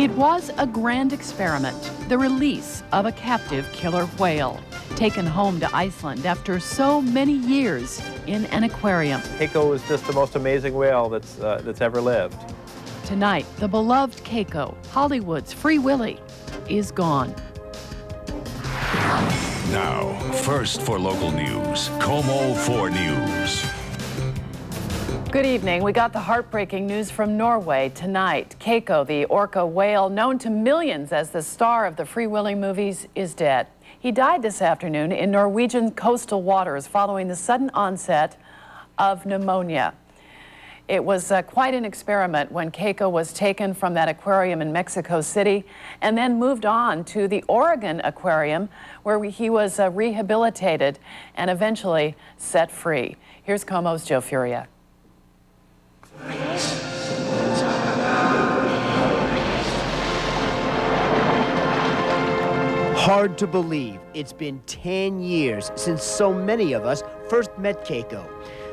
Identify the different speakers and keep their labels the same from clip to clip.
Speaker 1: It was a grand experiment, the release of a captive killer whale, taken home to Iceland after so many years in an aquarium.
Speaker 2: Keiko is just the most amazing whale that's ever lived.
Speaker 1: Tonight, the beloved Keiko, Hollywood's Free Willy, is gone.
Speaker 3: Now, first for local news, KOMO 4 News.
Speaker 1: Good evening. We got the heartbreaking news from Norway tonight. Keiko, the orca whale known to millions as the star of the Free Willy movies, is dead. He died this afternoon in Norwegian coastal waters following the sudden onset of pneumonia. It was quite an experiment when Keiko was taken from that aquarium in Mexico City and then moved on to the Oregon aquarium where he was rehabilitated and eventually set free. Here's KOMO's Joe Furia.
Speaker 4: Hard to believe it's been 10 years since so many of us first met Keiko.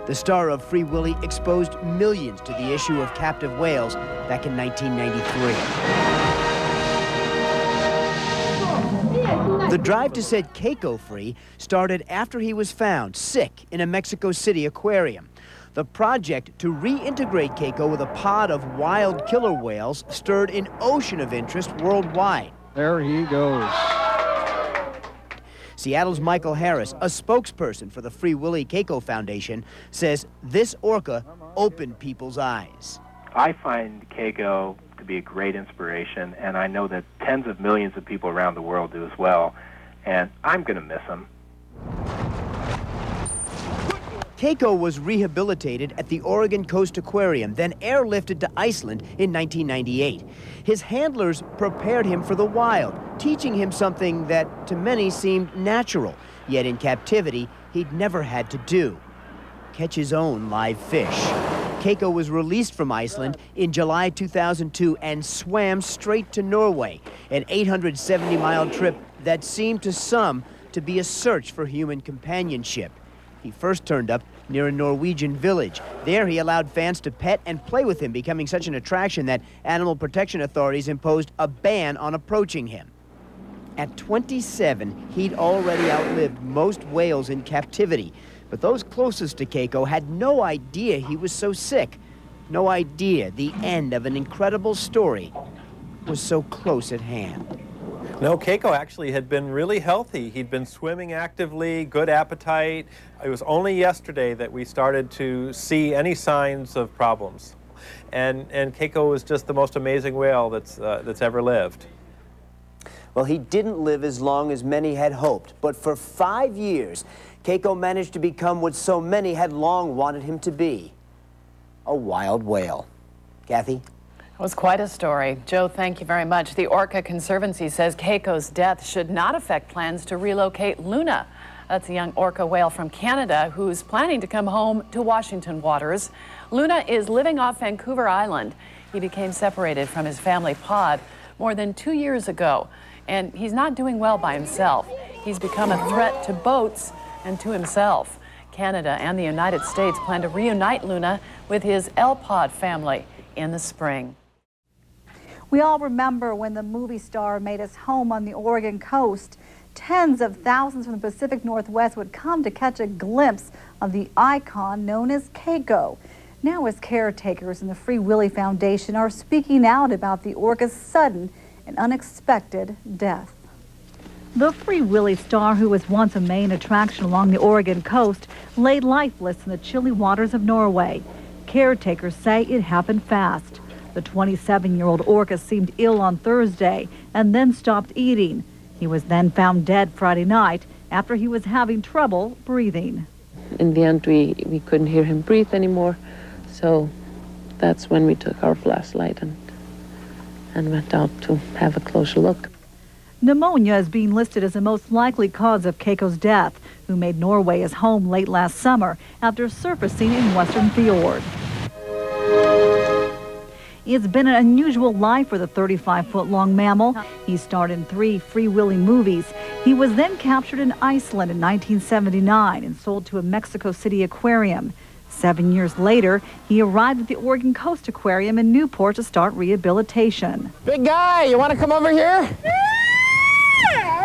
Speaker 4: The star of Free Willy exposed millions to the issue of captive whales back in 1993. The drive to set Keiko free started after he was found sick in a Mexico City aquarium. The project to reintegrate Keiko with a pod of wild killer whales stirred an ocean of interest worldwide.
Speaker 5: There he goes.
Speaker 4: Seattle's Michael Harris, a spokesperson for the Free Willy Keiko Foundation, says this orca opened people's eyes.
Speaker 6: I find Keiko to be a great inspiration, and I know that tens of millions of people around the world do as well, and I'm going to miss him.
Speaker 4: Keiko was rehabilitated at the Oregon Coast Aquarium, then airlifted to Iceland in 1998. His handlers prepared him for the wild, teaching him something that to many seemed natural, yet in captivity he'd never had to do: catch his own live fish. Keiko was released from Iceland in July 2002 and swam straight to Norway, an 870-mile trip that seemed to some to be a search for human companionship. He first turned up near a Norwegian village. There he allowed fans to pet and play with him, becoming such an attraction that animal protection authorities imposed a ban on approaching him. At 27, he'd already outlived most whales in captivity, but those closest to Keiko had no idea he was so sick. No idea the end of an incredible story was so close at hand.
Speaker 2: No, Keiko actually had been really healthy. He'd been swimming actively, good appetite. It was only yesterday that we started to see any signs of problems. And Keiko was just the most amazing whale that's ever lived.
Speaker 4: Well, he didn't live as long as many had hoped, but for 5 years, Keiko managed to become what so many had long wanted him to be: a wild whale. Kathy?
Speaker 1: It was quite a story. Joe, thank you very much. The Orca Conservancy says Keiko's death should not affect plans to relocate Luna. That's a young orca whale from Canada who's planning to come home to Washington waters. Luna is living off Vancouver Island. He became separated from his family pod more than 2 years ago, and he's not doing well by himself. He's become a threat to boats and to himself. Canada and the United States plan to reunite Luna with his L-Pod family in the spring.
Speaker 7: We all remember when the movie star made his home on the Oregon coast. Tens of thousands from the Pacific Northwest would come to catch a glimpse of the icon known as Keiko. Now his caretakers in the Free Willy Foundation are speaking out about the orca's sudden and unexpected death. The Free Willy star, who was once a main attraction along the Oregon coast, lay lifeless in the chilly waters of Norway. Caretakers say it happened fast. The 27-year-old orca seemed ill on Thursday and then stopped eating. He was then found dead Friday night after he was having trouble breathing.
Speaker 8: In the end, we couldn't hear him breathe anymore, so that's when we took our flashlight and went out to have a closer look.
Speaker 7: Pneumonia is being listed as the most likely cause of Keiko's death, who made Norway his home late last summer after surfacing in Western Fjord. It's been an unusual life for the 35-foot-long mammal. He starred in 3 Free Willy movies. He was then captured in Iceland in 1979 and sold to a Mexico City aquarium. 7 years later, he arrived at the Oregon Coast Aquarium in Newport to start rehabilitation.
Speaker 5: Big guy, you want to come over here?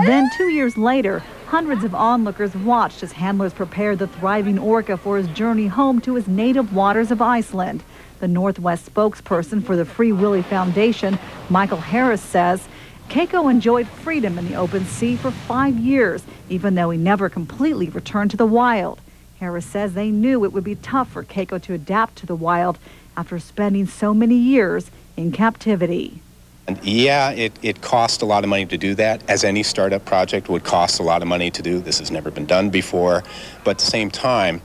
Speaker 7: Then 2 years later, hundreds of onlookers watched as handlers prepared the thriving orca for his journey home to his native waters of Iceland. The Northwest spokesperson for the Free Willy Foundation, Michael Harris, says Keiko enjoyed freedom in the open sea for 5 years, even though he never completely returned to the wild. Harris says they knew it would be tough for Keiko to adapt to the wild after spending so many years in captivity.
Speaker 9: And yeah, it cost a lot of money to do that, as any startup project would cost a lot of money to do. This has never been done before. But at the same time,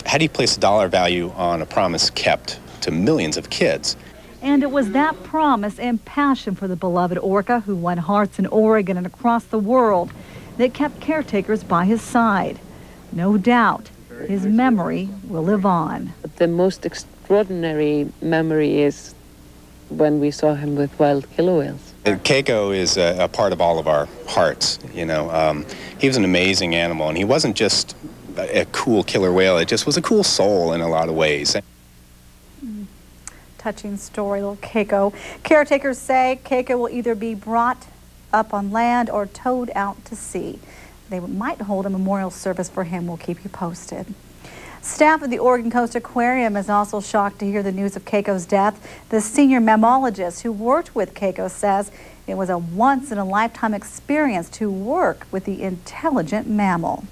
Speaker 9: how do you place a dollar value on a promise kept to millions of kids?
Speaker 7: And it was that promise and passion for the beloved orca, who won hearts in Oregon and across the world, that kept caretakers by his side. No doubt, his memory will live on.
Speaker 8: The most extraordinary memory is when we saw him with wild killer whales.
Speaker 9: Keiko is a part of all of our hearts, you know. He was an amazing animal, and he wasn't just a cool killer whale, it just was a cool soul in a lot of ways.
Speaker 7: Touching story, little Keiko. Caretakers say Keiko will either be brought up on land or towed out to sea. They might hold a memorial service for him. We'll keep you posted. Staff at the Oregon Coast Aquarium is also shocked to hear the news of Keiko's death. The senior mammologist who worked with Keiko says it was a once-in-a-lifetime experience to work with the intelligent mammal.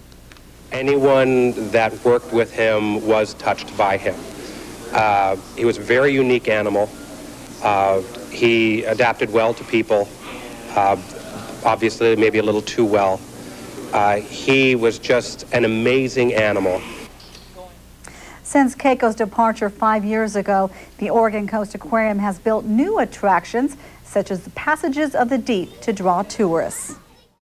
Speaker 10: Anyone that worked with him was touched by him. He was a very unique animal. He adapted well to people, obviously maybe a little too well. He was just an amazing animal.
Speaker 7: Since Keiko's departure 5 years ago, the Oregon Coast Aquarium has built new attractions, such as the Passages of the Deep, to draw tourists.